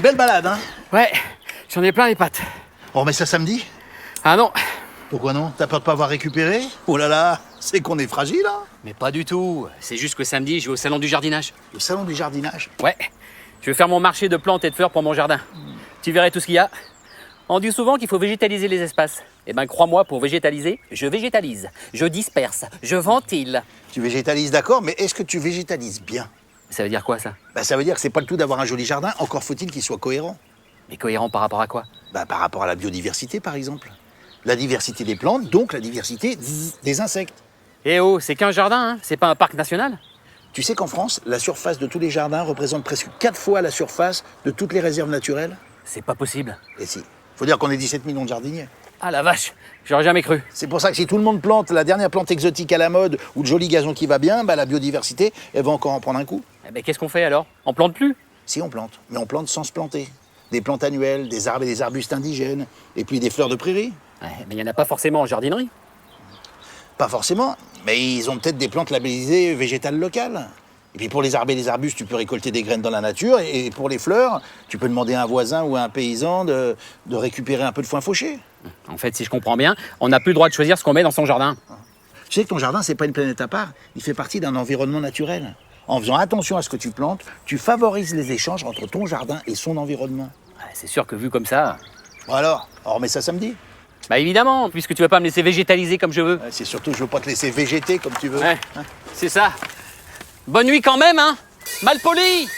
belle balade, hein? Ouais, j'en ai plein les pattes. On remet ça samedi? Ah non, Pourquoi non? T'as peur de pas avoir récupéré? Oh là là, c'est qu'on est fragile, hein? mais pas du tout. C'est juste que samedi, je vais au salon du jardinage. Le salon du jardinage. Ouais, je vais faire mon marché de plantes et de fleurs pour mon jardin. Tu verrais tout ce qu'il y a. On dit souvent qu'il faut végétaliser les espaces. Eh ben, crois-moi, pour végétaliser, je végétalise, je disperse, je ventile. Tu végétalises, d'accord, mais est-ce que tu végétalises bien? Ça veut dire quoi, ça? Bah, ça veut dire que c'est pas le tout d'avoir un joli jardin, encore faut-il qu'il soit cohérent. Mais cohérent par rapport à quoi? Bah, par rapport à la biodiversité, par exemple. La diversité des plantes, donc la diversité des insectes. Eh oh, c'est qu'un jardin, hein? C'est pas un parc national? Tu sais qu'en France, la surface de tous les jardins représente presque 4 fois la surface de toutes les réserves naturelles? C'est pas possible. Et si. Faut dire qu'on est 17 millions de jardiniers. Ah la vache, j'aurais jamais cru. C'est pour ça que si tout le monde plante la dernière plante exotique à la mode ou le joli gazon qui va bien, bah, la biodiversité, elle va encore en prendre un coup. Eh ben, qu'est-ce qu'on fait alors? On plante plus? Si on plante, mais on plante sans se planter. Des plantes annuelles, des arbres et des arbustes indigènes, et puis des fleurs de prairie. Ouais, mais il y en a pas forcément en jardinerie. Pas forcément, mais ils ont peut-être des plantes labellisées végétales locales. Et puis pour les arbres et les arbustes, tu peux récolter des graines dans la nature, et pour les fleurs, tu peux demander à un voisin ou à un paysan de récupérer un peu de foin fauché. En fait, si je comprends bien, on n'a plus le droit de choisir ce qu'on met dans son jardin. Tu sais que ton jardin, c'est pas une planète à part, il fait partie d'un environnement naturel. En faisant attention à ce que tu plantes, tu favorises les échanges entre ton jardin et son environnement. Ouais, c'est sûr que vu comme ça... Bon alors, on remet ça samedi. Bah évidemment, puisque tu vas pas me laisser végétaliser comme je veux. Ouais, c'est surtout que je veux pas te laisser végéter comme tu veux. Ouais, c'est ça. Bonne nuit quand même, hein? Mal poli!